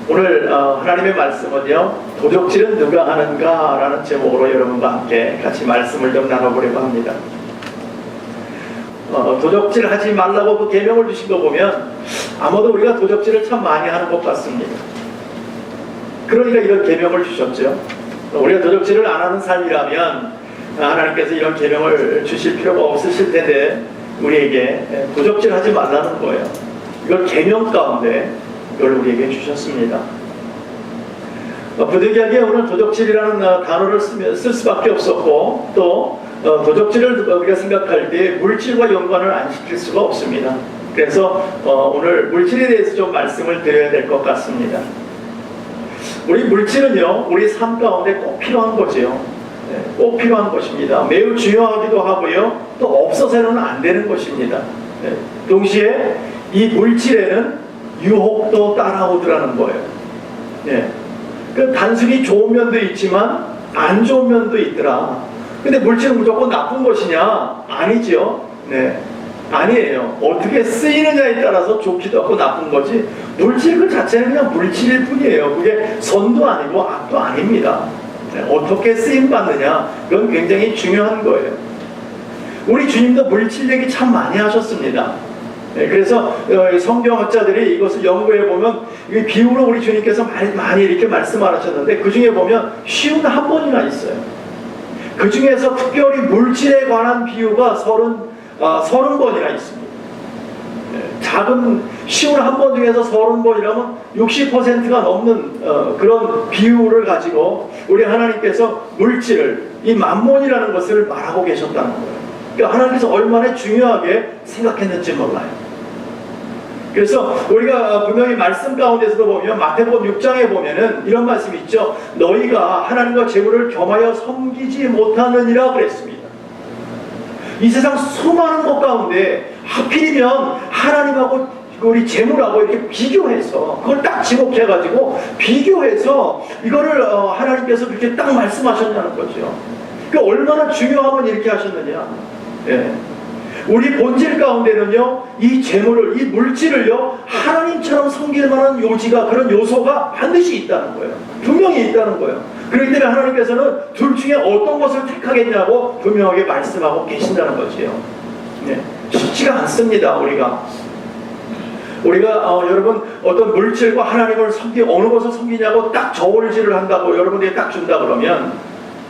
오늘 하나님의 말씀은요, 도적질은 누가 하는가 라는 제목으로 여러분과 함께 같이 말씀을 좀 나눠보려고 합니다. 도적질 하지 말라고 그 계명을 주신 거 보면 아마도 우리가 도적질을 참 많이 하는 것 같습니다. 그러니까 이런 계명을 주셨죠. 우리가 도적질을 안 하는 삶이라면 하나님께서 이런 계명을 주실 필요가 없으실 텐데 우리에게 도적질 하지 말라는 거예요. 이걸 계명 가운데 이걸 우리에게 주셨습니다. 부득이하게 오늘 도적질이라는 단어를 쓸 수밖에 없었고, 또 도적질을 우리가 생각할 때 물질과 연관을 안 시킬 수가 없습니다. 그래서 오늘 물질에 대해서 좀 말씀을 드려야 될 것 같습니다. 우리 물질은요, 우리 삶 가운데 꼭 필요한 거죠. 꼭 필요한 것입니다. 매우 중요하기도 하고요, 또 없어서는 안 되는 것입니다. 동시에 이 물질에는 유혹도 따라오더라는 거예요. 그 단순히 좋은 면도 있지만 안 좋은 면도 있더라. 근데 물질은 무조건 나쁜 것이냐? 아니죠. 아니에요. 어떻게 쓰이느냐에 따라서 좋기도 하고 나쁜 거지, 물질 그 자체는 그냥 물질일 뿐이에요. 그게 선도 아니고 악도 아닙니다. 어떻게 쓰임받느냐, 그건 굉장히 중요한 거예요. 우리 주님도 물질 얘기 참 많이 하셨습니다. 그래서 성경학자들이 이것을 연구해 보면 비유로 우리 주님께서 많이 이렇게 말씀하셨는데, 그 중에 보면 쉬운 한 번이나 있어요. 그 중에서 특별히 물질에 관한 비유가 30번이나 있습니다. 작은 쉬운 한 번 중에서 30번이라면 60%가 넘는 그런 비유를 가지고 우리 하나님께서 물질을, 이 만몬이라는 것을 말하고 계셨다는 거예요. 그러니까 하나님께서 얼마나 중요하게 생각했는지 몰라요. 그래서 우리가 분명히 말씀 가운데서도 보면 마태복음 6장에 보면은 이런 말씀이 있죠. 너희가 하나님과 재물을 겸하여 섬기지 못하느니라 그랬습니다. 이 세상 수많은 것 가운데 하필이면 하나님하고 우리 재물하고 이렇게 비교해서 그걸 딱 지목해가지고 비교해서 이거를 하나님께서 그렇게 딱 말씀하셨냐는 거죠. 그 얼마나 중요하면 이렇게 하셨느냐. 우리 본질 가운데는요, 이 재물을, 이 물질을요, 하나님처럼 섬길 만한 요지가, 그런 요소가 반드시 있다는 거예요. 분명히 있다는 거예요. 그렇기 때문에 하나님께서는 둘 중에 어떤 것을 택하겠냐고 분명하게 말씀하고 계신다는 거지요. 쉽지가 않습니다. 우리가 여러분, 어떤 물질과 하나님을 어느 것을 섬기냐고 딱 저울질을 한다고 여러분에게 딱 준다 그러면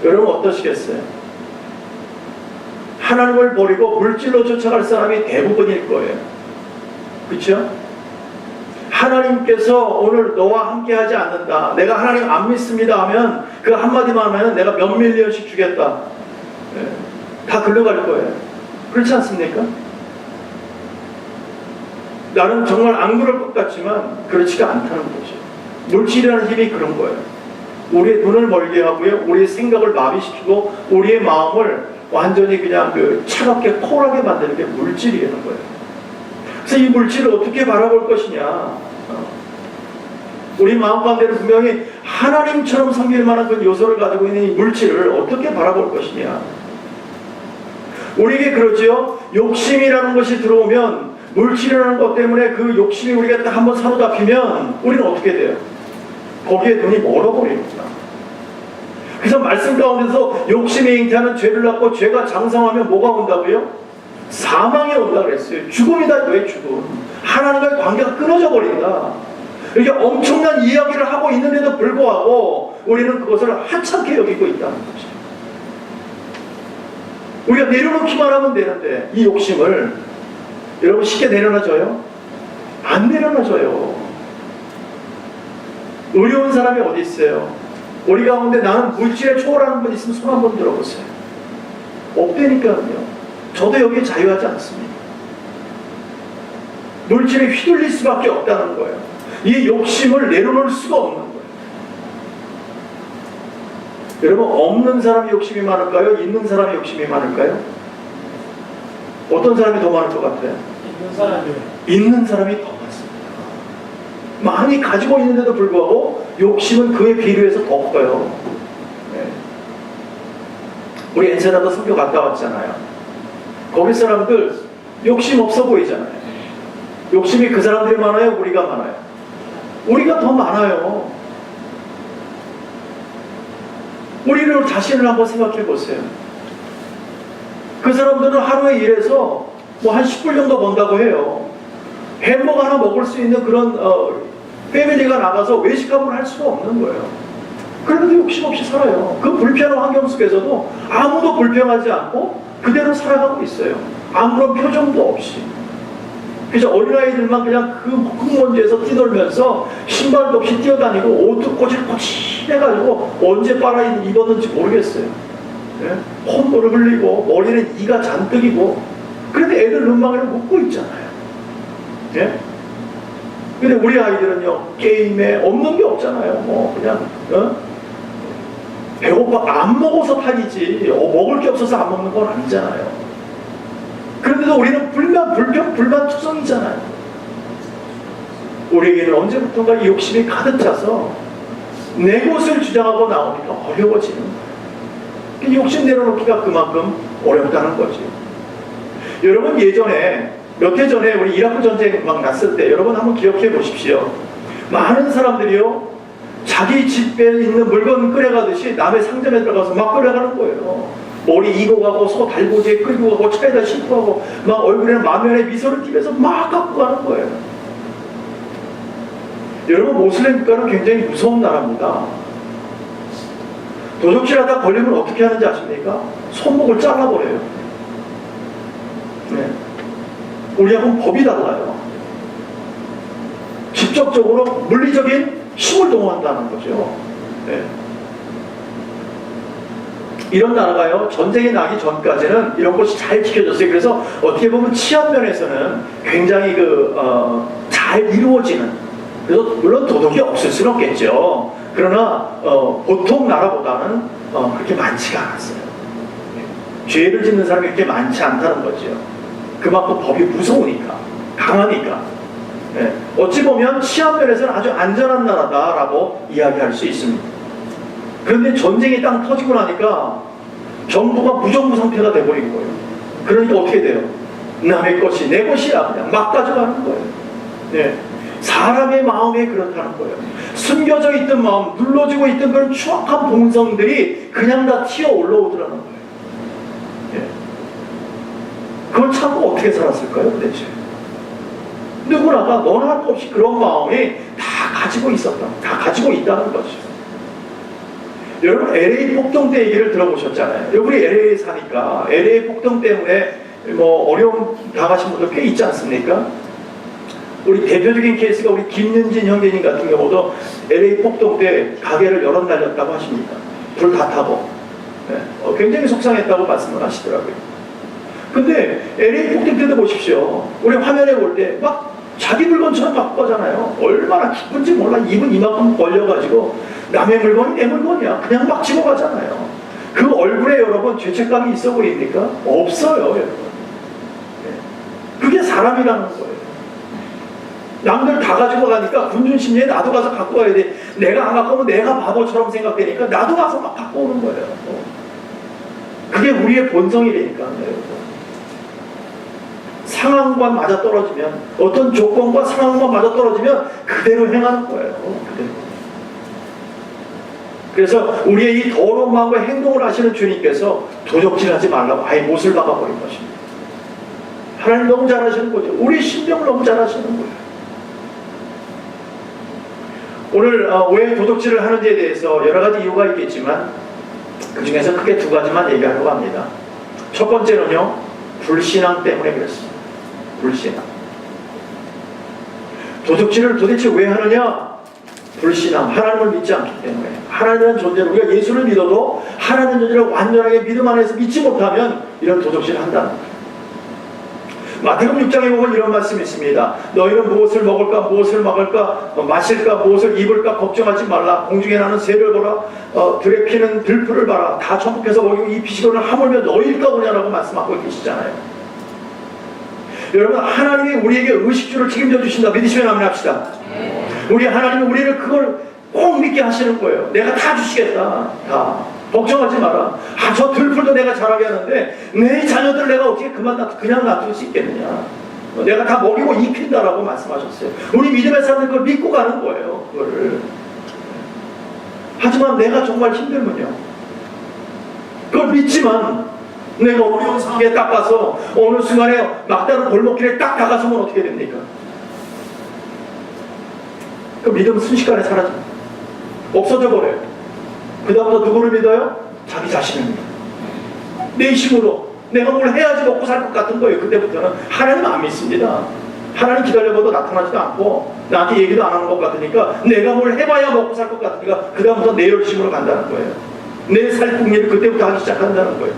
여러분 어떠시겠어요? 하나님을 버리고 물질로 쫓아갈 사람이 대부분일 거예요. 그렇죠? 하나님께서 오늘 너와 함께 하지 않는다, 내가 하나님 안 믿습니다 하면 그 한마디만 하면 내가 몇 밀리언씩 주겠다, 다 글러갈 거예요. 그렇지 않습니까? 나는 정말 안 그럴 것 같지만 그렇지가 않다는 거죠. 물질이라는 힘이 그런 거예요. 우리의 눈을 멀게 하고요, 우리의 생각을 마비시키고 우리의 마음을 완전히 그냥 차갑게 콜하게 만드는 게 물질이라는 거예요. 그래서 이 물질을 어떻게 바라볼 것이냐, 우리 마음 가운데는 분명히 하나님처럼 섬길 만한 그 요소를 가지고 있는 이 물질을 어떻게 바라볼 것이냐. 우리에게 그러죠. 욕심이라는 것이 들어오면, 물질이라는 것 때문에 그 욕심이 우리가 딱 한번 사로잡히면 우리는 어떻게 돼요? 거기에 눈이 멀어버립니다. 그래서 말씀 가운데서 욕심에 잉태하는 죄를 낳고 죄가 장성하면 뭐가 온다고요? 사망이 온다고 그랬어요. 죽음이다. 왜 죽음? 하나님과의 관계가 끊어져 버린다. 이렇게 엄청난 이야기를 하고 있는데도 불구하고 우리는 그것을 하찮게 여기고 있다는 거죠. 우리가 내려놓기만 하면 되는데 이 욕심을 여러분 쉽게 내려놔줘요? 안 내려놔줘요. 어려운 사람이 어디 있어요? 우리 가운데 나는 물질에 초월하는 분 있으면 손 한번 들어보세요. 없다니까요. 저도 여기에 자유하지 않습니다. 물질에 휘둘릴 수밖에 없다는 거예요. 이 욕심을 내려놓을 수가 없는 거예요. 여러분, 없는 사람이 욕심이 많을까요? 있는 사람이 욕심이 많을까요? 어떤 사람이 더 많을 것 같아요? 있는 사람이 더 많습니다. 많이 가지고 있는데도 불구하고 욕심은 그에 비례해서 더 커요. 우리 엔세나도 선교 갔다 왔잖아요. 거기 사람들 욕심 없어 보이잖아요. 욕심이 그 사람들이 많아요? 우리가 많아요? 우리가 더 많아요. 우리를 자신을 한번 생각해 보세요. 그 사람들은 하루에 일해서 뭐 한 10불 정도 번다고 해요. 햄버거 하나 먹을 수 있는 그런 패밀리가 나가서 외식값을 할 수가 없는 거예요. 그런데 욕심 없이 살아요. 그 불편한 환경 속에서도 아무도 불평하지 않고 그대로 살아가고 있어요. 아무런 표정도 없이. 그래서 어린아이들만 그냥 그 흙먼지에서 뛰놀면서 신발도 없이 뛰어다니고 옷도 꼬질꼬질해가지고 언제 빨아입었는지 모르겠어요. 예? 콧물을 흘리고 머리는 이가 잔뜩이고 그런데 애들 눈망이를 묶고 있잖아요. 예? 근데 우리 아이들은요, 게임에 없는 게 없잖아요. 뭐 그냥 배고파 안 먹어서 팔이지 먹을 게 없어서 안 먹는 건 아니잖아요. 그런데도 우리는 불만투성이잖아요. 우리에게는 언제부턴가 이 욕심이 가득 차서 내 것을 주장하고 나오니까 어려워지는 거예요. 욕심 내려놓기가 그만큼 어렵다는 거죠. 여러분 예전에 몇 해 전에 우리 이라크 전쟁 막 났을 때 여러분 한번 기억해 보십시오. 많은 사람들이요 자기 집에 있는 물건 끌어가듯이 남의 상점에 들어가서 막 끌어가는 거예요. 머리 이고 가고 소 달고지에 끌고 가고 차에다 싣고 가고 막 얼굴에 만면에 미소를 띠면서 막 갖고 가는 거예요. 여러분 모슬렘 국가는 굉장히 무서운 나라입니다. 도적질하다 걸리면 어떻게 하는지 아십니까? 손목을 잘라버려요. 네. 우리하고는 법이 달라요. 직접적으로 물리적인 힘을 동원한다는 거죠. 네. 이런 나라가요 전쟁이 나기 전까지는 이런 것이 잘 지켜졌어요. 그래서 어떻게 보면 치안 면에서는 굉장히 잘 이루어지는, 그래서 물론 도덕이 없을 수는 없겠죠. 그러나 보통 나라보다는 그렇게 많지가 않았어요. 죄를 짓는 사람이 그렇게 많지 않다는 거죠. 그만큼 법이 무서우니까, 강하니까. 네. 어찌 보면 치안 면에서는 아주 안전한 나라다라고 이야기할 수 있습니다. 그런데 전쟁이 딱 터지고 나니까 정부가 무정부 상태가 돼버린 거예요. 그러니까 어떻게 돼요? 남의 것이 내 것이야 그냥 막 가져가는 거예요. 네. 사람의 마음에 그렇다는 거예요. 숨겨져 있던 마음, 눌러지고 있던 그런 추악한 본성들이 그냥 다 튀어 올라오더라는 거예요. 네. 그걸 참고 어떻게 살았을까요 도대체? 누구나가 너나 할 것 없이 그런 마음이 다 가지고 있었다. 다 가지고 있다는 거죠. 여러분 LA 폭동 때 얘기를 들어보셨잖아요. 우리 LA에 사니까 LA 폭동 때문에 뭐 어려움 당하신 분들 꽤 있지 않습니까? 우리 대표적인 케이스가 우리 김윤진 형제님 같은 경우도 LA 폭동 때 가게를 여럿 날렸다고 하십니다. 불 다 타고. 네. 굉장히 속상했다고 말씀을 하시더라고요. 근데 LA 폭동 때도 보십시오. 우리 화면에 볼 때 막 자기 물건처럼 갖고 가잖아요. 얼마나 기쁜지 몰라. 입은 이만큼 벌려가지고 남의 물건이 내 물건이야. 그냥 막 집어 가잖아요. 그 얼굴에 여러분 죄책감이 있어 보입니까? 없어요 여러분. 그게 사람이라는 거예요. 남들 다 가지고 가니까 군중심리에 나도 가서 갖고 와야 돼. 내가 안 갖고 오면 내가 바보처럼 생각되니까 나도 가서 막 갖고 오는 거예요. 그게 우리의 본성이라니까. 상황과 맞아떨어지면, 어떤 조건과 상황과 맞아떨어지면 그대로 행하는 거예요. 그대로. 그래서 우리의 이 더러운 마음과 행동을 하시는 주님께서 도적질하지 말라고 아예 못을 박아버린 것입니다. 하나님 너무 잘하시는 거죠. 우리 심령을 너무 잘하시는 거예요. 오늘 왜 도적질을 하는지에 대해서 여러 가지 이유가 있겠지만 그 중에서 크게 두 가지만 얘기하려고 합니다. 첫 번째는요, 불신앙 때문에 그렇습니다. 불신앙. 도적질을 도대체 왜 하느냐? 불신앙, 하나님을 믿지 않기 때문에. 하나님이라는 존재를, 우리가 예수를 믿어도 하나님의 존재를 완전하게 믿음 안에서 믿지 못하면 이런 도적질을 한다는 거예요. 마태복음 6장에 보면 이런 말씀이 있습니다. 너희는 무엇을 먹을까, 무엇을 먹을까, 마실까, 무엇을 입을까 걱정하지 말라. 공중에 나는 새를 보라, 들에 피는 들풀을 봐라. 다 천국에서 먹이고 이 피시고는 하물며 너희일까 보냐라고 말씀하고 계시잖아요. 여러분, 하나님이 우리에게 의식주를 책임져 주신다. 믿으시면 아멘 합시다. 우리 하나님은 우리를 그걸 꼭 믿게 하시는 거예요. 내가 다 주시겠다. 다. 걱정하지 마라. 저 들풀도 내가 잘하게 하는데 내 자녀들 내가 어떻게 그냥 놔둘 수 있겠느냐. 내가 다 먹이고 입힌다라고 말씀하셨어요. 우리 믿음의 사람들 그걸 믿고 가는 거예요. 그거를. 하지만 내가 정말 힘들면요, 그걸 믿지만 내가 어려운 상황에 딱 가서 어느 순간에 막다른 골목길에 딱 다가서면 어떻게 됩니까? 그 믿음은 순식간에 사라집니다. 없어져 버려요. 그 다음부터 누구를 믿어요? 자기 자신을 믿어요. 내 힘으로 내가 뭘 해야지 먹고 살 것 같은 거예요. 그때부터는 하나님 안 믿습니다. 하나님 기다려봐도 나타나지도 않고 나한테 얘기도 안 하는 것 같으니까 내가 뭘 해봐야 먹고 살 것 같으니까 그 다음부터 내 열심으로 간다는 거예요. 내 살궁리를 그때부터 하기 시작한다는 거예요.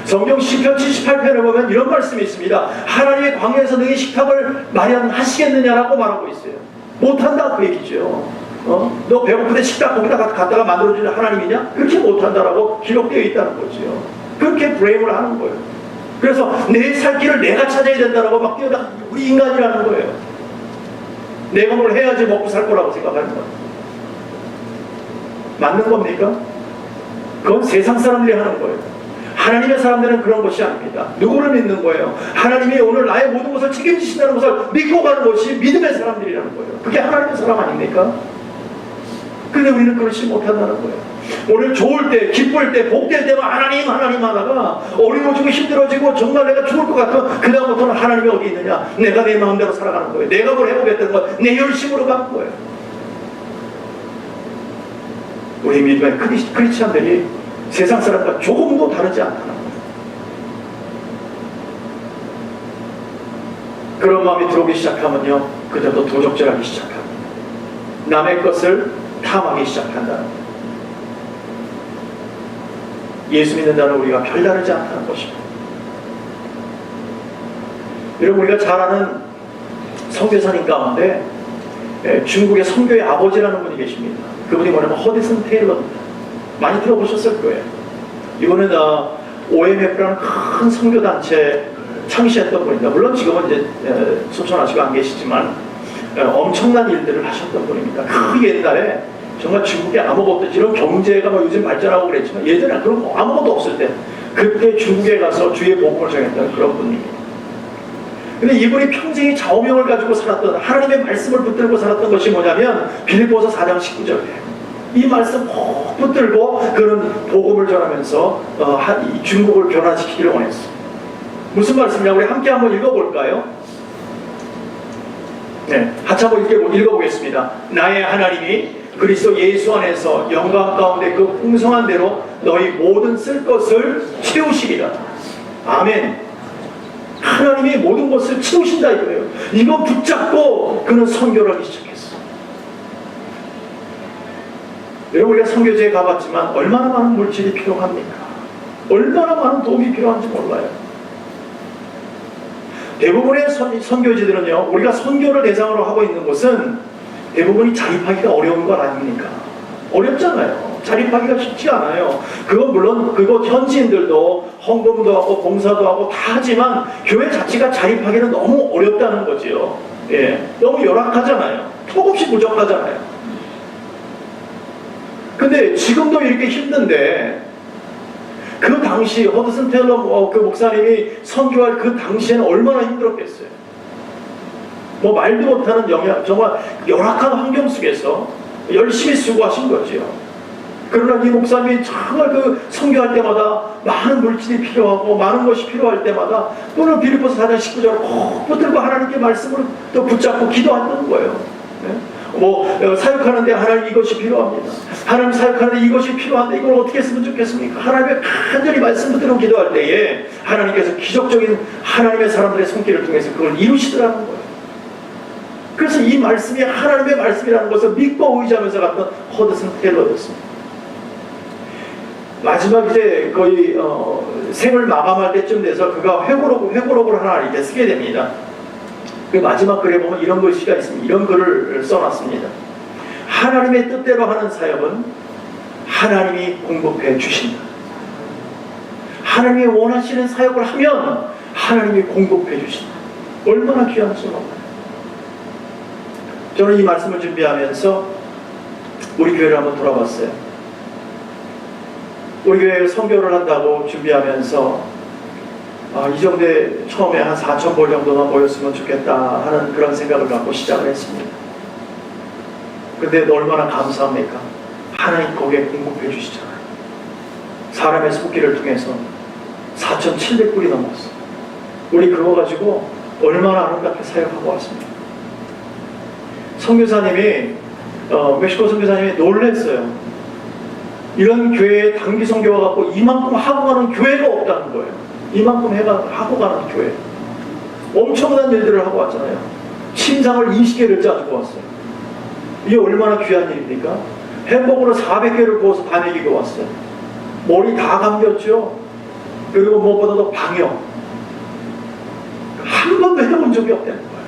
성경 시편 78편에 보면 이런 말씀이 있습니다. 하나님의 광야에서 너희 식탁을 마련하시겠느냐라고 말하고 있어요. 못한다 그 얘기죠. 너 배고픈데 식탁 거기다 갖다가 만들어주는 하나님이냐? 그렇게 못한다라고 기록되어 있다는 거죠. 그렇게 브레임을 하는 거예요. 그래서 내 살 길을 내가 찾아야 된다라고 막 뛰어다. 우리 인간이라는 거예요. 내가 뭘 해야지 먹고 살 거라고 생각하는 거예요. 맞는 겁니까? 그건 세상 사람들이 하는 거예요. 하나님의 사람들은 그런 것이 아닙니다. 누구를 믿는 거예요? 하나님이 오늘 나의 모든 것을 책임지신다는 것을 믿고 가는 것이 믿음의 사람들이라는 거예요. 그게 하나님의 사람 아닙니까? 근데 우리는 그렇지 못한다는 거예요. 오늘 좋을 때, 기쁠 때, 복될 때만 하나님 하나님 하다가 어려워지고 힘들어지고 정말 내가 죽을 것 같으면 그 다음부터는 하나님이 어디 있느냐? 내가 내 마음대로 살아가는 거예요. 내가 뭘 해보겠다는 거, 내 열심으로 가는 거예요. 우리 믿음의 크리스찬들이 세상 사람과 조금도 다르지 않다는 거예요. 그런 마음이 들어오기 시작하면요, 그때부터 도적질하기 시작합니다. 남의 것을 탐하기 시작한다는 거예요. 예수 믿는 자는 우리가 별다르지 않다는 것입니다. 여러분, 우리가 잘 아는 선교사님 가운데 중국의 선교의 아버지라는 분이 계십니다. 그분이 뭐냐면 허디슨 테일러입니다. 많이 들어보셨을 거예요. 이거는 OMF라는 큰 선교단체 창시했던 분입니다. 물론 지금은 이제 소천하시고 안 계시지만 엄청난 일들을 하셨던 분입니다. 그 옛날에 정말 중국에 아무것도, 이런 경제가 뭐 요즘 발전하고 그랬지만 예전에 그런 거 아무것도 없을 때 그때 중국에 가서 주의 복음을 전했던 그런 분입니다. 근데 이분이 평생이 좌우명을 가지고 살았던, 하나님의 말씀을 붙들고 살았던 것이 뭐냐면 빌립보서 4장 19절이에요. 이 말씀 꼭 붙들고 그런 복음을 전하면서 중국을 변화시키기를 원했어요. 무슨 말씀이냐고 우리 함께 한번 읽어볼까요? 네, 같이 한번 읽어보겠습니다. 나의 하나님이 그리스도 예수 안에서 영광 가운데 그 풍성한 대로 너희 모든 쓸 것을 채우시리라. 아멘. 하나님이 모든 것을 채우신다 이거예요. 이거 붙잡고 그는 선교를 하기 시작했어요. 여러분, 우리가 선교지에 가봤지만 얼마나 많은 물질이 필요합니까? 얼마나 많은 도움이 필요한지 몰라요. 대부분의 선교지들은요, 우리가 선교를 대상으로 하고 있는 곳은 대부분이 자립하기가 어려운 것 아닙니까? 어렵잖아요. 자립하기가 쉽지 않아요. 그건 물론 그곳 현지인들도 헌금도 하고 봉사도 하고 다 하지만 교회 자체가 자립하기는 너무 어렵다는 거지요. 예, 너무 열악하잖아요. 턱없이 부족하잖아요. 근데 지금도 이렇게 힘든데 그 당시 허드슨 테일러 그 목사님이 선교할 그 당시에는 얼마나 힘들었겠어요. 뭐 말도 못하는 정말 열악한 환경 속에서 열심히 수고하신 거죠. 그러나 이 목사님이 정말 그 선교할 때마다 많은 물질이 필요하고 많은 것이 필요할 때마다 또는 빌립보서 4장 19절을 꼭 붙들고 하나님께 말씀을 또 붙잡고 기도했던 거예요. 네? 사역하는데 하나님 이것이 필요합니다. 하나님 사역하는데 이것이 필요한데 이걸 어떻게 했으면 좋겠습니까? 하나님의 간절히 말씀 붙들고 기도할 때에 하나님께서 기적적인 하나님의 사람들의 손길을 통해서 그걸 이루시더라는 거예요. 그래서 이 말씀이 하나님의 말씀이라는 것을 믿고 의지하면서 갔던 허드슨 테일러였습니다. 마지막 이제 거의 생을 마감할 때쯤 돼서 그가 회고록을 하나 이렇게 쓰게 됩니다. 그 마지막 글에 보면 이런 글씨가 있습니다. 이런 글을 써놨습니다. 하나님의 뜻대로 하는 사역은 하나님이 공급해 주신다. 하나님이 원하시는 사역을 하면 하나님이 공급해 주신다. 얼마나 귀한지 몰라요. 저는 이 말씀을 준비하면서 우리 교회를 한번 돌아봤어요. 우리 교회에 선교를 한다고 준비하면서 이 정도에 처음에 한 4,000불 정도만 모였으면 좋겠다 하는 그런 생각을 갖고 시작을 했습니다. 근데 얼마나 감사합니까? 하나님 거기에 공급해 주시잖아요. 사람의 손길을 통해서 4,700불이 넘었어요. 우리 그거 가지고 얼마나 아름답게 사역하고 왔습니다. 선교사님이 멕시코 선교사님이 놀랬어요. 이런 교회에 단기 선교와 갖고 이만큼 하고 가는 교회가 없다는 거예요. 이만큼 하고 가는 교회. 엄청난 일들을 하고 왔잖아요. 침상을 20개를 짜주고 왔어요. 이게 얼마나 귀한 일입니까? 햄버거를 400개를 구워서 다 먹이고 왔어요. 머리 다 감겼죠. 그리고 무엇보다도 방역. 한 번도 해본 적이 없다는 거예요.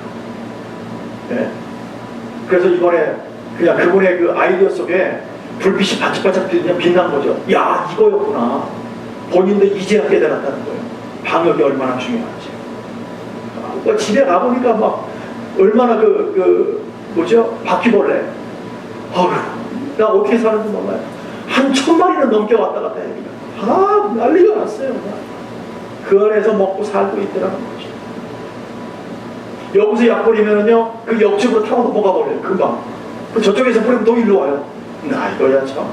네. 그래서 이번에 그냥 그분의 그 아이디어 속에 불빛이 반짝반짝 빛난 거죠. 야, 이거였구나. 본인도 이제야 깨달았다는 거예요. 방역이 얼마나 중요한지. 집에 가보니까 막 얼마나 바퀴벌레. 나 어떻게 사는지 몰라요. 한 1,000마리는 넘게 왔다 갔다 해요. 난리가 났어요. 그 안에서 먹고 살고 있더라는 거죠. 여기서 약 뿌리면은요, 그 옆집으로 타고 넘어가 버려요. 금방. 저쪽에서 뿌리면 또 일로 와요. 이거야 참.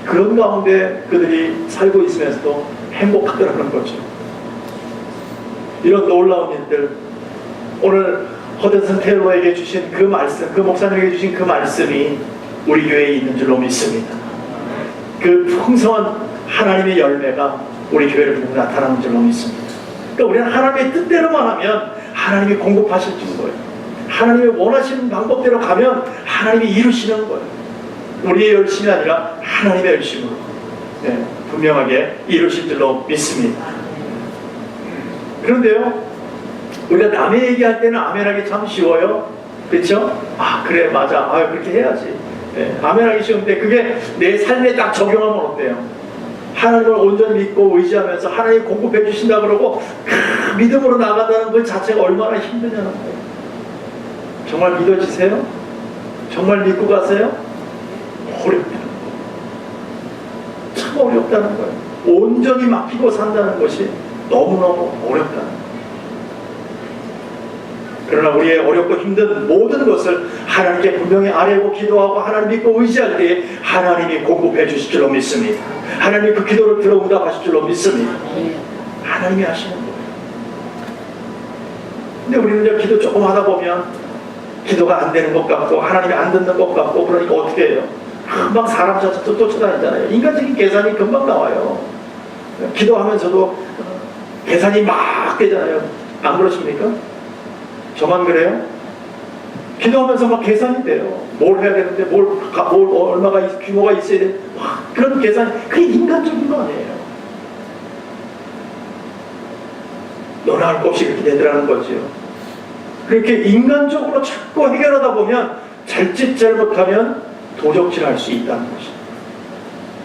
그런 가운데 그들이 살고 있으면서도 행복하더라는 거죠. 이런 놀라운 일들, 오늘 허드슨 테일러에게 주신 그 말씀, 그 목사님에게 주신 그 말씀이 우리 교회에 있는 줄로 믿습니다. 그 풍성한 하나님의 열매가 우리 교회를 보고 나타나는 줄로 믿습니다. 그러니까 우리는 하나님의 뜻대로만 하면 하나님이 공급하실 줄 거예요. 하나님이 원하시는 방법대로 가면 하나님이 이루시는 거예요. 우리의 열심이 아니라 하나님의 열심으로 분명하게 이루실 줄로 믿습니다. 그런데요, 우리가 남의 얘기할 때는 아멘하기 참 쉬워요. 그렇죠? 그래 맞아. 그렇게 해야지. 아멘하기 쉬운데 그게 내 삶에 딱 적용하면 어때요? 하나님을 온전히 믿고 의지하면서 하나님 공급해 주신다 그러고 믿음으로 나간다는 것 자체가 얼마나 힘드냐는 거예요. 정말 믿어지세요? 정말 믿고 가세요? 어렵다는 거예요. 참 어렵다는 거예요. 온전히 맡기고 산다는 것이 너무너무 어렵다는 거예요. 그러나 우리의 어렵고 힘든 모든 것을 하나님께 분명히 아뢰고 기도하고 하나님 믿고 의지할 때 하나님이 공급해 주실 줄로 믿습니다. 하나님이 그 기도를 들어 응답하실 줄로 믿습니다. 하나님이 하시는 거예요. 근데 우리는 이제 기도 조금 하다 보면 기도가 안 되는 것 같고 하나님이 안 듣는 것 같고 그러니까 어떻게 해요? 금방 사람 자체도 쫓아다니잖아요. 인간적인 계산이 금방 나와요. 기도하면서도 계산이 막 되잖아요. 안 그러십니까? 저만 그래요? 기도하면서 막 계산이 돼요. 뭘 해야 되는데 얼마가 규모가 있어야 돼. 그런 계산이 그게 인간적인 거 아니에요. 너나 할 것 없이 그렇게 되더라는 거죠. 그렇게 인간적으로 자꾸 해결하다 보면 잘짓 잘못하면 도적질할 수 있다는 것입니다.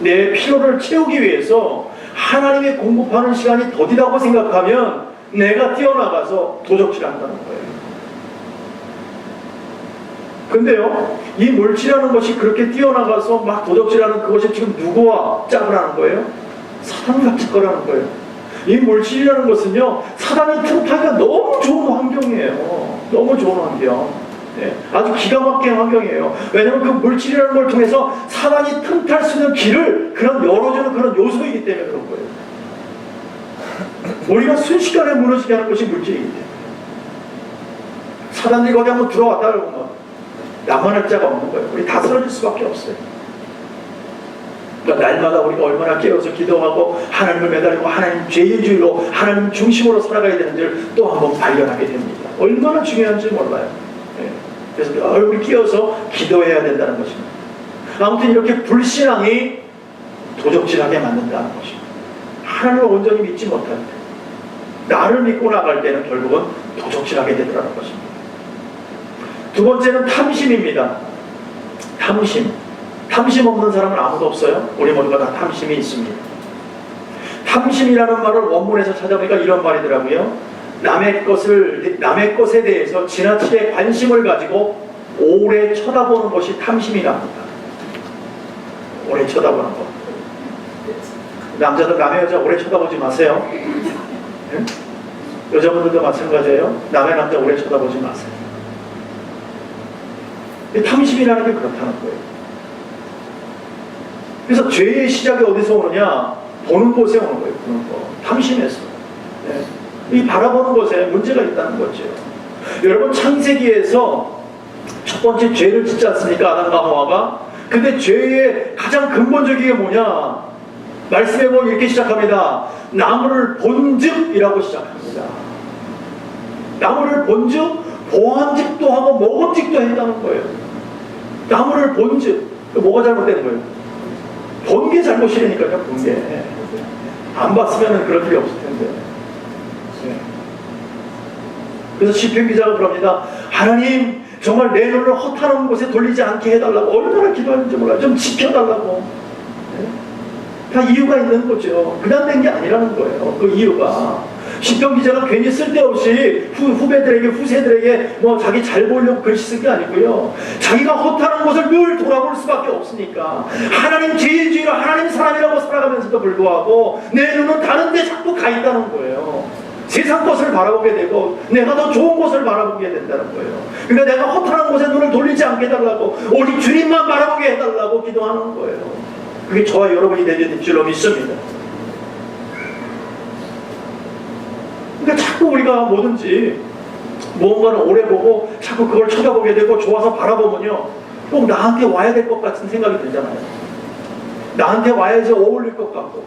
내 필요를 채우기 위해서 하나님의 공급하는 시간이 더디다고 생각하면 내가 뛰어나가서 도적질한다는 거예요. 근데요, 이 물질이라는 것이 그렇게 뛰어나가서 막 도적질하는 그것이 지금 누구와 짝을 하는 거예요? 사단과 짝거라는 거예요. 이 물질이라는 것은요, 사단이 틈타기가 너무 좋은 환경이에요. 너무 좋은 환경. 아주 기가 막힌 환경이에요. 왜냐하면 그 물질이라는 걸 통해서 사단이 틈탈 수 있는 길을 열어주는 그런 요소이기 때문에 그런 거예요. 우리가 순식간에 무너지게 하는 것이 물질이기 때문에. 사단들이 거기 한번 들어왔다 그러면 나만할 자가 없는 거예요. 우리 다 쓰러질 수밖에 없어요. 그러니까 날마다 우리가 얼마나 깨어서 기도하고 하나님을 매달리고 하나님 죄의주의로 하나님 중심으로 살아가야 되는지를 또 한번 발견하게 됩니다. 얼마나 중요한지 몰라요. 그래서 우리 끼어서 기도해야 된다는 것입니다. 아무튼 이렇게 불신앙이 도적질하게 만든다는 것입니다. 하나님을 온전히 믿지 못할 때, 나를 믿고 나갈 때는 결국은 도적질하게 되더라는 것입니다. 두 번째는 탐심입니다. 탐심 없는 사람은 아무도 없어요. 우리 모두가 다 탐심이 있습니다. 탐심이라는 말을 원문에서 찾아보니까 이런 말이더라고요. 남의 것에 대해서 지나치게 관심을 가지고 오래 쳐다보는 것이 탐심이랍니다. 오래 쳐다보는 것. 남자들 남의 여자 오래 쳐다보지 마세요. 예? 여자분들도 마찬가지예요. 남의 남자 오래 쳐다보지 마세요. 탐심이라는 게 그렇다는 거예요. 그래서 죄의 시작이 어디서 오느냐? 보는 곳에 오는 거예요. 보는 거. 탐심에서. 예? 이 바라보는 것에 문제가 있다는 거죠. 여러분, 창세기에서 첫 번째 죄를 짓지 않습니까? 아담과 하와가. 근데 죄의 가장 근본적인 게 뭐냐? 말씀해 보면 이렇게 시작합니다. 나무를 본즉이라고 시작합니다. 나무를 본즉 보암직도 하고 먹음직도 했다는 거예요. 나무를 본즉. 뭐가 잘못된 거예요? 본 게 잘못이라니까요. 본 게. 안 봤으면 그럴 일이 없을 텐데. 그래서 시편 기자가 그럽니다. 하나님, 정말 내 눈을 허탄한 곳에 돌리지 않게 해달라고 얼마나 기도하는지 몰라요. 좀 지켜달라고. 다 이유가 있는 거죠. 그냥 된 게 아니라는 거예요. 그 이유가. 시편 기자가 괜히 쓸데없이 후배들에게, 후세들에게 뭐 자기 잘 보이려고 글씨 쓴 게 아니고요. 자기가 허탄한 곳을 늘 돌아볼 수밖에 없으니까. 하나님 죄의 주인을 하나님 사람이라고 살아가면서도 불구하고 내 눈은 다른 데 자꾸 가 있다는 거예요. 세상 것을 바라보게 되고 내가 더 좋은 것을 바라보게 된다는 거예요. 그러니까 내가 허탄한 곳에 눈을 돌리지 않게 해달라고, 오직 주님만 바라보게 해달라고 기도하는 거예요. 그게 저와 여러분이 되는 줄로 믿습니다. 그러니까 자꾸 우리가 뭐든지 무언가를 오래 보고 자꾸 그걸 쳐다보게 되고 좋아서 바라보면요, 꼭 나한테 와야 될 것 같은 생각이 들잖아요. 나한테 와야지 어울릴 것 같고,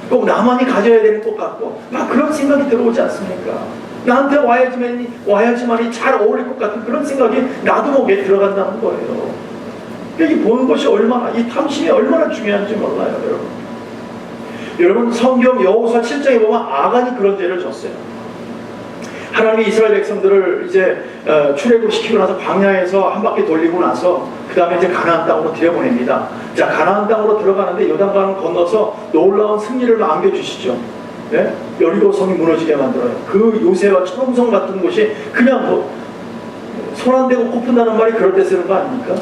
꼭 나만이 가져야 되는 것 같고, 막 그런 생각이 들어오지 않습니까? 나한테 와야지만이 잘 어울릴 것 같은 그런 생각이 나도 모르게 들어간다는 거예요. 그러니까 이 보는 것이 얼마나, 이 탐심이 얼마나 중요한지 몰라요, 여러분. 여러분, 성경 여호수아 7장에 보면 아간이 그런 죄를 졌어요. 하나님이 이스라엘 백성들을 이제 출애굽시키고 나서 광야에서 한 바퀴 돌리고 나서 그 다음에 이제 가나안 땅으로 들여보냅니다. 자, 가나안 땅으로 들어가는데 요단강을 건너서 놀라운 승리를 안겨주시죠. 네? 여리고 성이 무너지게 만들어요. 그 요새와 초롱성 같은 곳이 그냥 뭐 손 안 대고 코 푼다는 말이 그럴 때 쓰는 거 아닙니까?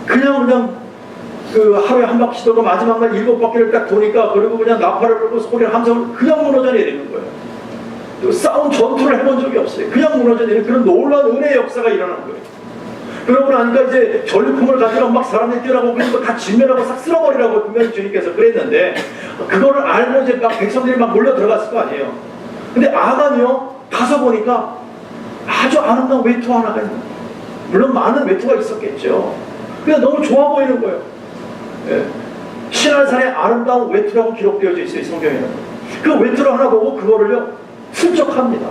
그냥 그 하루에 한 바퀴 돌고 마지막 날 7바퀴를 딱 도니까, 그리고 그냥 나팔을 불고 소리를 함성을 그냥 무너져 내리는 거예요. 또 싸운 전투를 해본 적이 없어요. 그냥 무너져 내리는 그런 놀라운 은혜의 역사가 일어난 거예요. 그러고 나니까 이제 전리품을 가지고 막 사람들이 뛰어나고 그런 거 다 진멸하고 싹 쓸어버리라고 분명히 주님께서 그랬는데, 그거를 알고 이제 막 백성들이 막 몰려 들어갔을 거 아니에요. 근데 아간이요, 가서 보니까 아주 아름다운 외투 하나가 있는 거예요. 물론 많은 외투가 있었겠죠. 그냥 너무 좋아 보이는 거예요. 예. 신할산의 아름다운 외투라고 기록되어져 있어요, 성경에는. 그 외투를 하나 보고 그거를요 슬쩍합니다.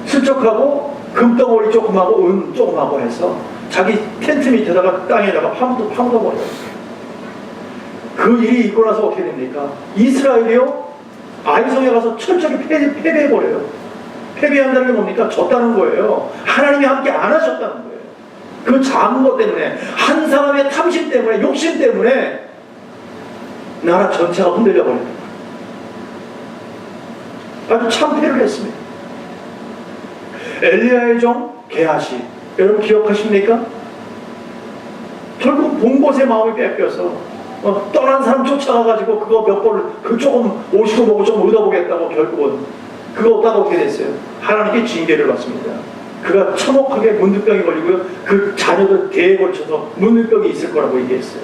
슬쩍하고 금덩어리 조금하고 은 조금하고 해서 자기 텐트 밑에다가 땅에다가 파묻어버려요. 그 일이 있고 나서 어떻게 됩니까? 이스라엘이요 아이성에 가서 철저히 패배해버려요. 패배한다는 게 뭡니까? 졌다는 거예요. 하나님이 함께 안 하셨다는 거예요. 그 작은 것 때문에, 한 사람의 탐심 때문에, 욕심 때문에 나라 전체가 흔들려 버립니다. 아주 참패를 했습니다. 엘리야의 종 게하시, 여러분 기억하십니까? 결국 본 곳에 마음을 뺏겨서 떠난 사람 쫓아가가지고 그거 몇 번을 그 조금 오시고 보고 좀 얻어보겠다고 결국은 그거 얻다가 어떻게 됐어요? 하나님께 징계를 받습니다. 그가 참혹하게 문득병이 걸리고요, 그 자녀들 대에 걸쳐서 문득병이 있을 거라고 얘기했어요.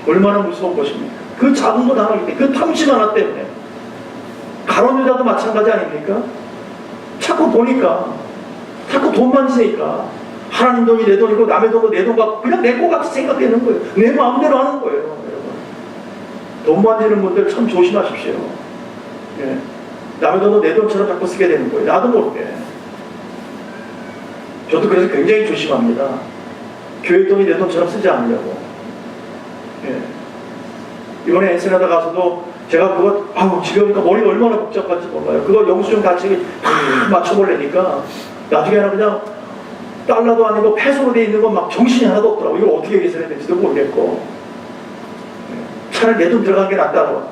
얼마나 무서운 것입니까? 그 작은 것 하나 때문에, 그 탐심 하나 때문에. 가론 유다도 마찬가지 아닙니까? 자꾸 보니까, 자꾸 돈 만지니까 하나님 돈이 내 돈이고 남의 돈도 내 돈 같고 그냥 내 거 같이 생각되는 거예요. 내 마음대로 하는 거예요, 여러분. 돈 만지는 분들 참 조심하십시오. 예. 남의 돈도 내 돈처럼 자꾸 쓰게 되는 거예요. 나도 모르게. 저도 그래서 굉장히 조심합니다. 교회 돈이 내 돈처럼 쓰지 않으려고. 예. 이번에 엔세나다 가서도 제가 그거, 지금 머리가 얼마나 복잡한지 몰라요. 그거 영수증 같이 다 맞춰보려니까 나중에는 그냥 달러도 아니고 페소로 돼 있는 건 막 정신이 하나도 없더라고. 이걸 어떻게 계산해야 될지도 모르겠고. 차라리 내 돈 들어간 게 낫다고.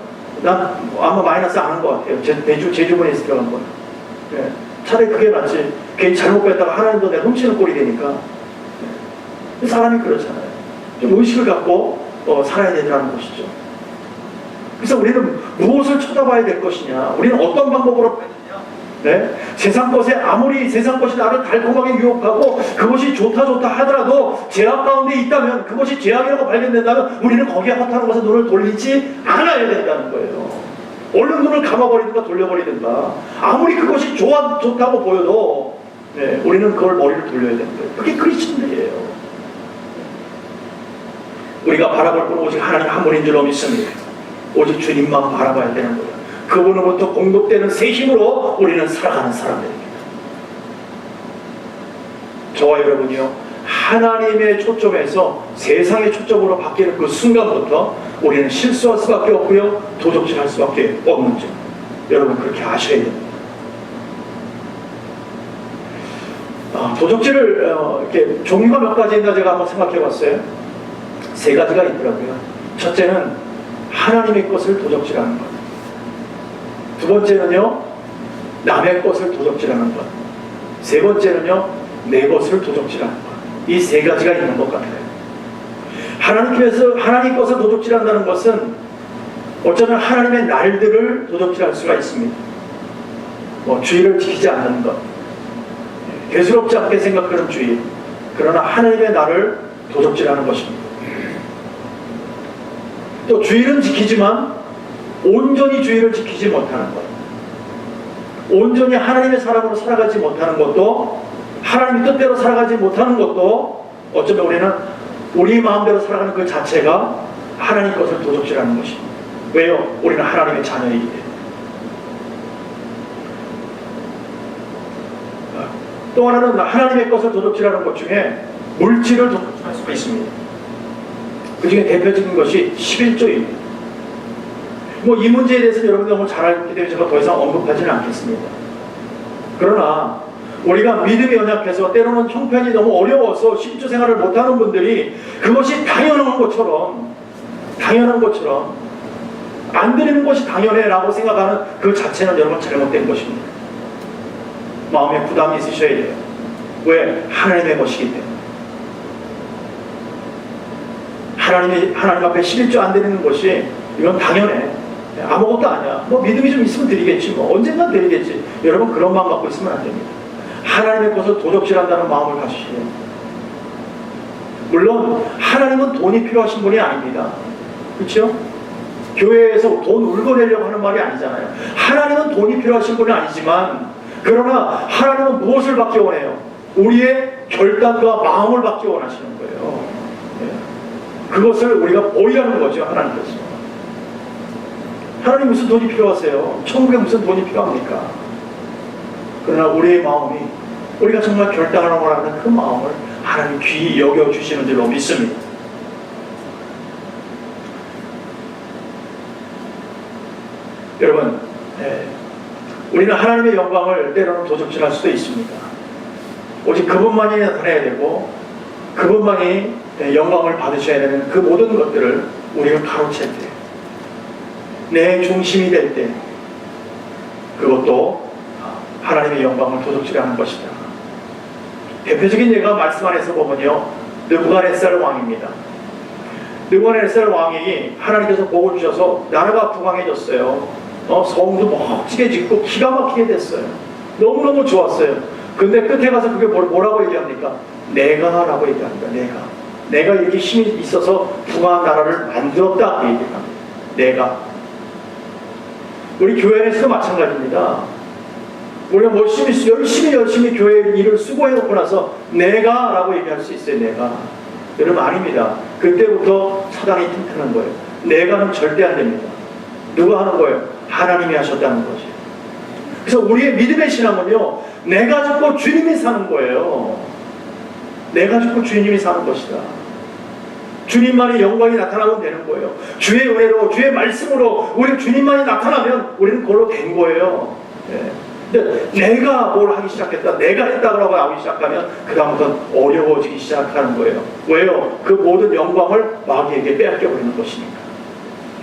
난 아마 마이너스 안 한 것 같아요. 제 주머니에서 들어간 건. 예. 차라리 그게 낫지. 괜히 잘못 뺐다가 하나님도 내가 훔치는 꼴이 되니까. 예. 사람이 그렇잖아요. 좀 의식을 갖고 살아야 되더라는 것이죠. 그래서 우리는 무엇을 쳐다봐야 될 것이냐? 우리는 어떤 방법으로 봐야 되냐? 네? 세상 것에 아무리 세상 것이 나를 달콤하게 유혹하고 그것이 좋다 하더라도 제약 가운데 있다면, 그것이 제약이라고 발견된다면 우리는 거기에 허탄한 것에 눈을 돌리지 않아야 된다는 거예요. 얼른 눈을 감아버리든가 돌려버리든가, 아무리 그것이 좋다고 보여도 네, 우리는 그걸 머리를 돌려야 되는 거예요. 그게 크리스천들이에요. 우리가 바라볼 건 오직 하나님 한 분인 줄로 믿습니다. 오직 주님만 바라봐야 되는 거예요. 그분으로부터 공급되는 새 힘으로 우리는 살아가는 사람들입니다. 저와 여러분이요, 하나님의 초점에서 세상의 초점으로 바뀌는 그 순간부터 우리는 실수할 수밖에 없고요, 도적질할 수밖에 없는 점, 여러분 그렇게 아셔야 됩니다. 도적질을 이렇게 종류가 몇 가지 있나 제가 한번 생각해 봤어요. 세 가지가 있더라고요. 첫째는 하나님의 것을 도적질하는 것. 두 번째는요, 남의 것을 도적질하는 것. 세 번째는요, 내 것을 도적질하는 것. 이 세 가지가 있는 것 같아요. 하나님께서 하나님 것을 도적질한다는 것은 어쩌면 하나님의 날들을 도적질할 수가 있습니다. 주의를 지키지 않는 것, 대수롭지 않게 생각하는 주의, 그러나 하나님의 날을 도적질하는 것입니다. 또 주의는 지키지만 온전히 주의를 지키지 못하는 것, 온전히 하나님의 사람으로 살아가지 못하는 것도, 하나님의 뜻대로 살아가지 못하는 것도 어쩌면 우리는 우리 마음대로 살아가는 그 자체가 하나님 것을 도적질하는 것입니다. 왜요? 우리는 하나님의 자녀이기 때문에. 또 하나는 하나님의 것을 도적질하는 것 중에 물질을 도적질할 수가 있습니다. 그 중에 대표적인 것이 11조입니다. 이 문제에 대해서는 여러분들 너무 잘 알기 때문에 제가 더 이상 언급하지는 않겠습니다. 그러나 우리가 믿음이 연약해서 때로는 형편이 너무 어려워서 신주 생활을 못하는 분들이 그것이 당연한 것처럼 안 드리는 것이 당연해 라고 생각하는 그 자체는 여러분 잘못된 것입니다. 마음에 부담이 있으셔야 돼요. 왜? 하나님의 것이기 때문에. 하나님 앞에 11조 안 드리는 것이 이건 당연해, 아무것도 아니야, 믿음이 좀 있으면 드리겠지, 언젠간 드리겠지, 여러분 그런 마음 갖고 있으면 안 됩니다. 하나님의 것을 도적질한다는 마음을 가지시고, 물론 하나님은 돈이 필요하신 분이 아닙니다. 그렇죠? 교회에서 돈 울고내려고 하는 말이 아니잖아요. 하나님은 돈이 필요하신 분이 아니지만, 그러나 하나님은 무엇을 받기 원해요? 우리의 결단과 마음을 받기 원하시는 거예요. 그것을 우리가 보이라는 거죠. 하나님께서. 하나님 무슨 돈이 필요하세요? 천국에 무슨 돈이 필요합니까? 그러나 우리의 마음이, 우리가 정말 결단하라고 하는 그 마음을 하나님 귀히 여겨주시는 줄로 믿습니다. 여러분, 우리는 하나님의 영광을 때로는 도적질할 수도 있습니다. 오직 그분만이 나타나야 되고 그분만이 영광을 받으셔야 되는 그 모든 것들을 우리가 가로챌 때, 내 중심이 될 때, 그것도 하나님의 영광을 도둑질하는 것이다. 대표적인 예가 말씀 안에서 보면요, 느부갓네살 왕입니다. 느부갓네살 왕이 하나님께서 복을 주셔서 나라가 부강해졌어요. 성도 멋지게 짓고 기가 막히게 됐어요. 너무너무 좋았어요. 근데 끝에 가서 그게 뭐라고 얘기합니까? 내가라고 얘기합니다. 내가 이렇게 힘이 있어서 부강한 나라를 만들었다 얘기합니다. 내가. 우리 교회 안에서도 마찬가지입니다. 우리가 열심히 교회 일을 수고해놓고 나서 내가 라고 얘기할 수 있어요. 내가. 여러분 아닙니다. 그때부터 사단이 튼튼한 거예요. 내가는 절대 안 됩니다. 누가 하는 거예요? 하나님이 하셨다는 거죠. 그래서 우리의 믿음의 신앙은요, 내가 죽고 주님이 사는 거예요. 내가 죽고 주님이 사는 것이다. 주님만의 영광이 나타나면 되는 거예요. 주의 은혜로, 주의 말씀으로 우리 주님만이 나타나면 우리는 그걸로 된 거예요. 근데 내가 뭘 하기 시작했다, 내가 했다고 하기 시작하면 그 다음부터는 어려워지기 시작하는 거예요. 왜요? 그 모든 영광을 마귀에게 빼앗겨버리는 것이니까.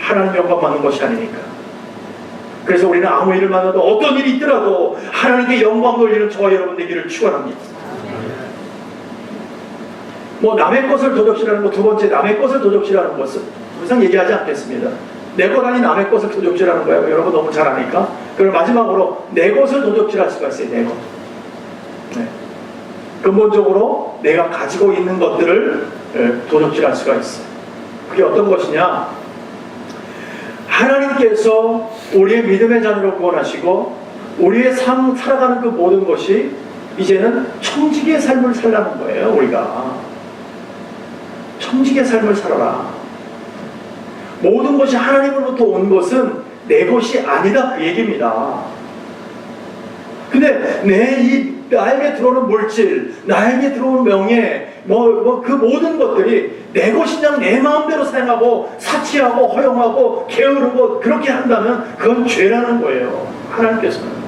하나님 영광 받는 것이 아니니까. 그래서 우리는 아무 일을 만나도 어떤 일이 있더라도 하나님께 영광 돌리는 저와 여러분 되기를 축원합니다. 남의 것을 도적질하는 것, 두 번째 남의 것을 도적질하는 것은 더 이상 얘기하지 않겠습니다. 내 것 아닌 남의 것을 도적질하는 거예요. 여러분 너무 잘 아니까. 그리고 마지막으로 내 것을 도적질할 수가 있어요. 내 것. 네. 근본적으로 내가 가지고 있는 것들을 도적질할 수가 있어요. 그게 어떤 것이냐? 하나님께서 우리의 믿음의 자녀로 구원하시고 우리의 삶 살아가는 그 모든 것이 이제는 청지기의 삶을 살라는 거예요. 우리가 청지기의 삶을 살아라. 모든 것이 하나님으로부터 온 것은 내 것이 아니다, 그 얘기입니다. 근데 나에게 들어오는 물질, 나에게 들어오는 명예, 그 모든 것들이 내 것이냐 내 마음대로 사용하고 사치하고 허용하고 게으르고 그렇게 한다면 그건 죄라는 거예요. 하나님께서는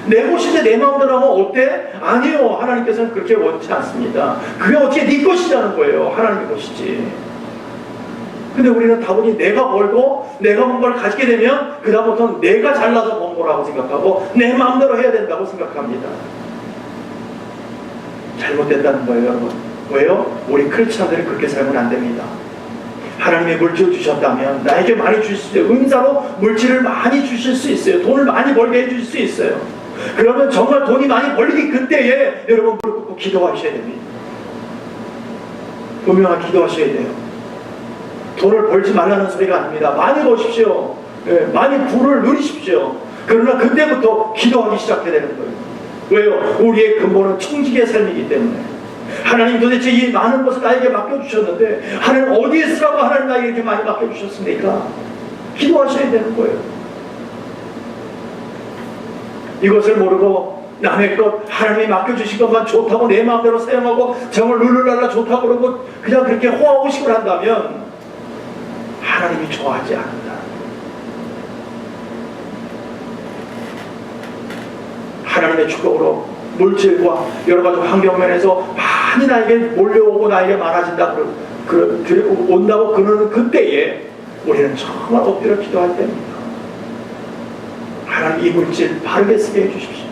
내 것인데 내 마음대로 하면 어때? 아니요, 하나님께서는 그렇게 원치 않습니다. 그게 어떻게 네 것이냐는 거예요. 하나님의 것이지. 근데 우리는 다분히 내가 벌고 내가 뭔가를 가지게 되면 그 다음부터는 내가 잘나서 번 거라고 생각하고 내 마음대로 해야 된다고 생각합니다. 잘못된다는 거예요, 여러분. 왜요? 우리 크리스찬들이 그렇게 살면 안 됩니다. 하나님의 물질을 주셨다면 나에게 많이 주실 수 있어요. 은사로 물질을 많이 주실 수 있어요. 돈을 많이 벌게 해주실 수 있어요. 그러면 정말 돈이 많이 벌리기 그때에 여러분 무릎 꿇고 기도하셔야 됩니다. 분명하게 기도하셔야 돼요. 돈을 벌지 말라는 소리가 아닙니다. 많이 버십시오. 많이 부를 누리십시오. 그러나 그때부터 기도하기 시작해야 되는 거예요. 왜요? 우리의 근본은 청지기의 삶이기 때문에. 하나님 도대체 이 많은 것을 나에게 맡겨주셨는데 하나님 어디에 쓰라고 하나님 나에게 이렇게 많이 맡겨주셨습니까? 기도하셔야 되는 거예요. 이것을 모르고 남의 것 하나님이 맡겨주신 것만 좋다고 내 마음대로 사용하고 정을 룰루랄라 좋다고 그러고 그냥 그렇게 호화호식을 한다면 하나님이 좋아하지 않는다. 하나님의 축복으로 물질과 여러 가지 환경 면에서 많이 나에게 몰려오고 나에게 많아진다 온다고 그러는 그때에 우리는 정말 엎드려 기도할 때입니다. 하나님 이 물질 바르게 쓰게 해주십시오.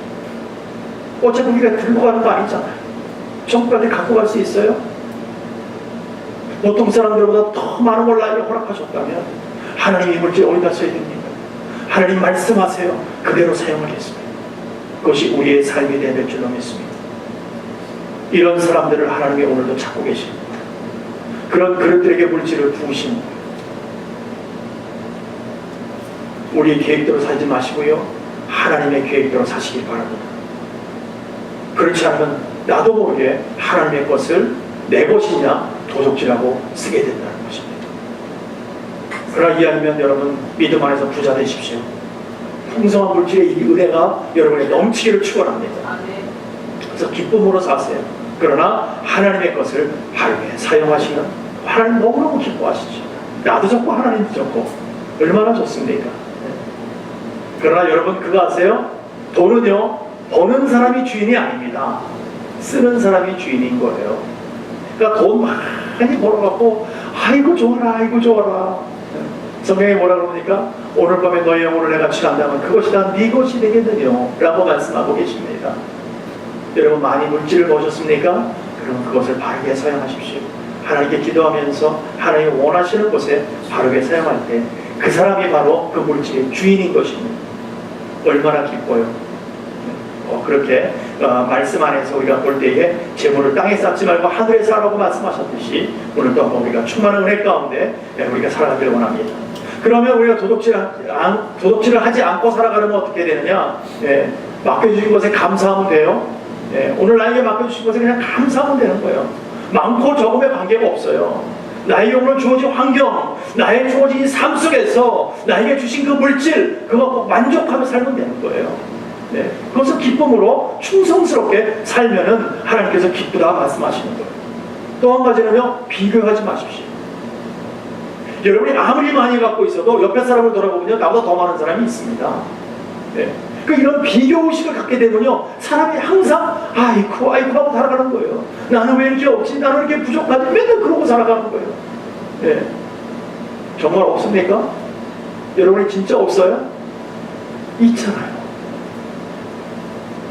어차피 우리가 들고 가는 거 아니잖아요. 정부한테 갖고 갈 수 있어요? 보통 사람들보다 더 많은 걸 나에게 허락하셨다면 하나님 이 물질 어디다 써야 됩니까? 하나님 말씀하세요. 그대로 사용하겠습니다. 그것이 우리의 삶이 될 줄로 믿습니다. 이런 사람들을 하나님이 오늘도 찾고 계십니다. 그런 그릇들에게 물질을 부으신 우리의 계획대로 살지 마시고요. 하나님의 계획대로 사시길 바랍니다. 그렇지 않으면 나도 모르게 하나님의 것을 내 것이냐 도적질하고 쓰게 된다는 것입니다. 그러나 이하면 여러분 믿음 안에서 부자 되십시오. 풍성한 물질의 이 은혜가 여러분의 넘치기를 축원합니다. 그래서 기쁨으로 사세요. 그러나 하나님의 것을 바르게 사용하시면 하나님 너무너무 기뻐하시죠. 나도 좋고 하나님도 좋고 얼마나 좋습니까? 그러나 여러분 그거 아세요? 돈은요 버는 사람이 주인이 아닙니다. 쓰는 사람이 주인인 거예요. 그러니까 돈 많이 벌어갖고 아이고 좋아라 아이고 좋아라. 성경에 뭐라 그럽니까? 오늘 밤에 너의 영혼을 내가 취한다면 그것이 다 네 것이 되겠느냐 라고 말씀하고 계십니다. 여러분 많이 물질을 버셨습니까? 그럼 그것을 바르게 사용하십시오. 하나님께 기도하면서 하나님이 원하시는 곳에 바르게 사용할 때 그 사람이 바로 그 물질의 주인인 것입니다. 얼마나 기뻐요. 그렇게 말씀 안에서 우리가 볼 때에 재물을 땅에 쌓지 말고 하늘에 쌓으라고 말씀하셨듯이 오늘 또 우리가 충만한 은혜 가운데 우리가 살아가기를 원합니다. 그러면 우리가 도둑질을 하지 않고 살아가려면 어떻게 되느냐? 맡겨주신 것에 감사하면 돼요. 오늘 나에게 맡겨주신 것에 그냥 감사하면 되는 거예요. 많고 적음에 관계가 없어요. 나에게 오늘 주어진 환경, 나에게 주어진 삶 속에서 나에게 주신 그 물질, 그거 만족하며 살면 되는 거예요. 그것을 기쁨으로 충성스럽게 살면은 하나님께서 기쁘다 말씀하시는 거예요. 또 한 가지는요, 비교하지 마십시오. 여러분이 아무리 많이 갖고 있어도 옆에 사람을 돌아보면요, 나보다 더 많은 사람이 있습니다. 이런 비교의식을 갖게 되면요, 사람이 항상 아이쿠 하고 살아가는 거예요. 나는 왜 이렇게 없지? 나는 이렇게 부족하지? 맨날 그러고 살아가는 거예요. 정말 없습니까? 여러분이 진짜 없어요? 있잖아요.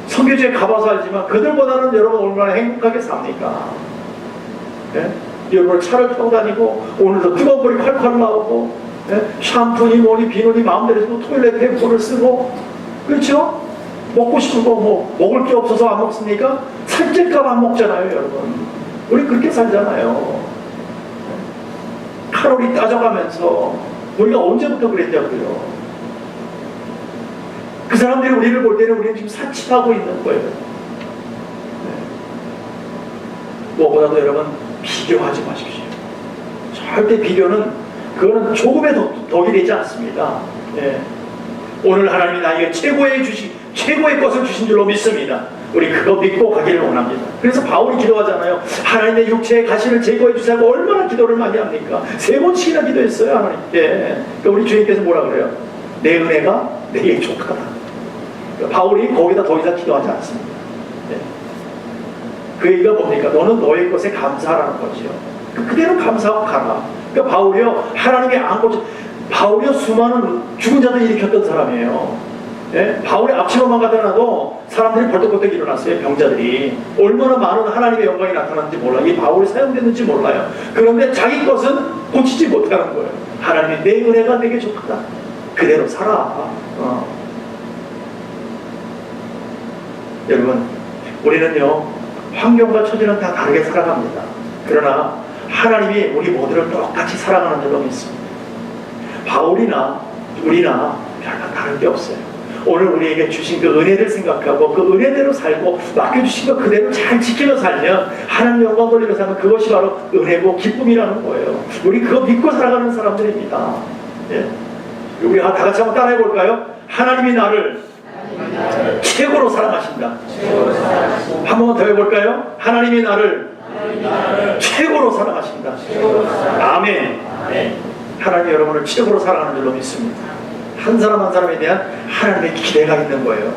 선교지에 가봐서 알지만 그들보다는 여러분 얼마나 행복하게 삽니까? 여러분 차를 타고 다니고 오늘도 뜨거운 물이 콸콸 나오고 샴푸니 뭐니 비누니 마음대로 쓰고 토일렛 페이퍼를 쓰고, 그렇죠? 먹고 싶은 거 뭐 먹을 게 없어서 안 먹습니까? 살찔까 봐 안 먹잖아요, 여러분. 우리 그렇게 살잖아요. 칼로리 따져가면서 우리가 언제부터 그랬냐고요. 그 사람들이 우리를 볼 때는 우리는 지금 사치하고 있는 거예요. 무엇보다도 여러분, 비교하지 마십시오. 절대 비교는, 그거는 조금의 덕이 되지 않습니다. 오늘 하나님이 나에게 최고의 것을 주신 줄로 믿습니다. 우리 그거 믿고 가기를 원합니다. 그래서 바울이 기도하잖아요. 하나님의 육체의 가시를 제거해 주시고, 얼마나 기도를 많이 합니까? 3번씩이나 기도했어요, 하나님께. 그러니까 우리 주님께서 뭐라 그래요? 내 은혜가 내게 족하다. 그러니까 바울이 거기다 더 이상 기도하지 않습니다. 그 얘기가 뭡니까? 너는 너의 것에 감사하라는 거지요. 그대로 감사하고 가라. 그러니까 바울이요, 하나님의 바울이요, 수많은 죽은 자들 일으켰던 사람이에요. 바울의 앞치마만 가다 놔도 사람들이 벌떡벌떡 일어났어요. 병자들이. 얼마나 많은 하나님의 영광이 나타났는지 몰라요. 이 바울이 사용됐는지 몰라요. 그런데 자기 것은 고치지 못하는 거예요. 하나님이 내 은혜가 내게 좋다. 그대로 살아. 여러분, 우리는요, 환경과 처지는 다 다르게 살아갑니다. 그러나 하나님이 우리 모두를 똑같이 사랑하는 줄로 믿습니다. 바울이나 우리나 별반 다른 게 없어요. 오늘 우리에게 주신 그 은혜를 생각하고 그 은혜대로 살고 맡겨주신 거 그대로 잘 지키며 살면, 하나님 영광 돌리며 살면 그것이 바로 은혜고 기쁨이라는 거예요. 우리 그거 믿고 살아가는 사람들입니다. 우리 다 같이 한번 따라해 볼까요? 하나님이 나를 최고로 사랑하신다. 한 번만 더 해볼까요? 하나님이 나를 최고로 사랑하신다. 아멘. 하나님이 여러분을 최고로 사랑하는 줄로 믿습니다. 한 사람 한 사람에 대한 하나님의 기대가 있는 거예요.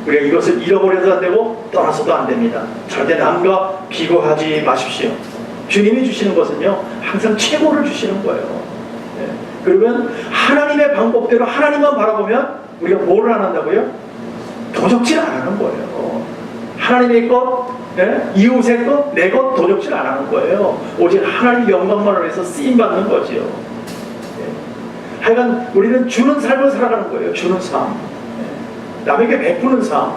우리가 이것을 잃어버려도 안 되고 떠나서도 안 됩니다. 절대 남과 비교하지 마십시오. 주님이 주시는 것은요, 항상 최고를 주시는 거예요. 그러면 하나님의 방법대로 하나님만 바라보면 우리가 뭐를 안 한다고요? 도적질 안 하는 거예요. 하나님의 것, 이웃의 것, 내 것 도적질 안 하는 거예요. 오직 하나님의 영광만을 위해서 쓰임받는 거지요. 하여간 우리는 주는 삶을 살아가는 거예요. 주는 삶. 남에게 베푸는 삶.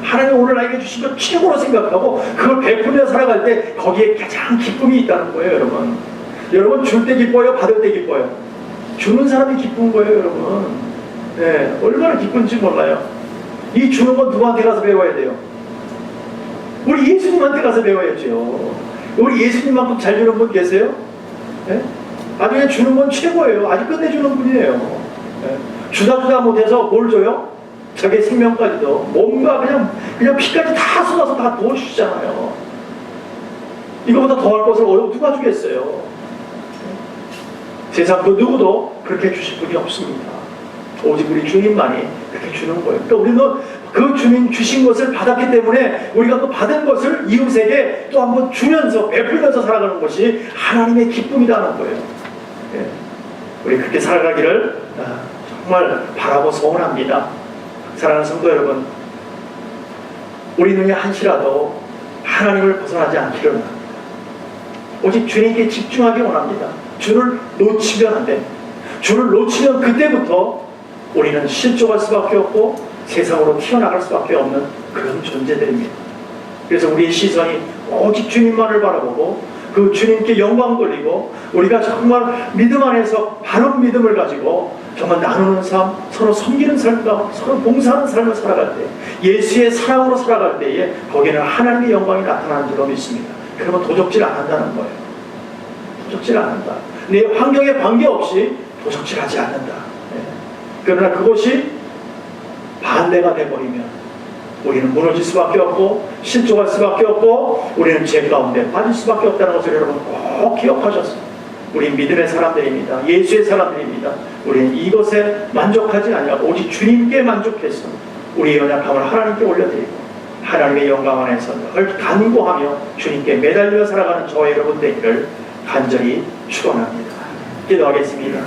하나님 오늘 나에게 주신 것 최고로 생각하고 그걸 베푸며 살아갈 때 거기에 가장 기쁨이 있다는 거예요, 여러분. 여러분, 줄 때 기뻐요? 받을 때 기뻐요? 주는 사람이 기쁜 거예요, 여러분. 얼마나 기쁜지 몰라요. 이 주는 건 누구한테 가서 배워야 돼요? 우리 예수님한테 가서 배워야죠. 우리 예수님만큼 잘 주는 분 계세요? 나중에 주는 건 최고예요. 아주 끝내주는 분이에요. 주다 못해서 뭘 줘요? 자기 생명까지도, 몸과 그냥 피까지 다 쏟아서 다 부어주시잖아요. 이거보다 더할 것을 누가 주겠어요? 세상 그 누구도 그렇게 주실 분이 없습니다. 오직 우리 주님만이 그렇게 주는 거예요. 그러니까 우리는 그 주님 주신 것을 받았기 때문에 우리가 그 받은 것을 이웃에게 또 한번 주면서 베풀면서 살아가는 것이 하나님의 기쁨이라는 거예요. 우리 그렇게 살아가기를 정말 바라고 소원합니다. 사랑하는 성도 여러분, 우리 눈이 한시라도 하나님을 벗어나지 않기를 원합니다. 오직 주님께 집중하기 원합니다. 주를 놓치면 안 됩니다. 주를 놓치면 그때부터 우리는 실족할 수밖에 없고 세상으로 튀어나갈 수밖에 없는 그런 존재들입니다. 그래서 우리의 시선이 오직 주님만을 바라보고 그 주님께 영광 돌리고 우리가 정말 믿음 안에서 바른 믿음을 가지고 정말 나누는 삶, 서로 섬기는 삶과 서로 봉사하는 삶을 살아갈 때, 예수의 사랑으로 살아갈 때에 거기에는 하나님의 영광이 나타나는 줄로 믿습니다. 그러면 도적질 안 한다는 거예요. 도적질 안 한다. 내 환경에 관계없이 도적질하지 않는다. 그러나 그것이 반대가 돼버리면 우리는 무너질 수밖에 없고 실족할 수밖에 없고 우리는 죄 가운데 빠질 수밖에 없다는 것을 여러분 꼭 기억하셨습니다. 우리 믿음의 사람들입니다. 예수의 사람들입니다. 우리는 이것에 만족하지 아니하고 오직 주님께 만족해서 우리의 연약함을 하나님께 올려드리고 하나님의 영광 안에서 늘 간구하며 주님께 매달려 살아가는 저와 여러분 되기를 간절히 축원합니다. 기도하겠습니다.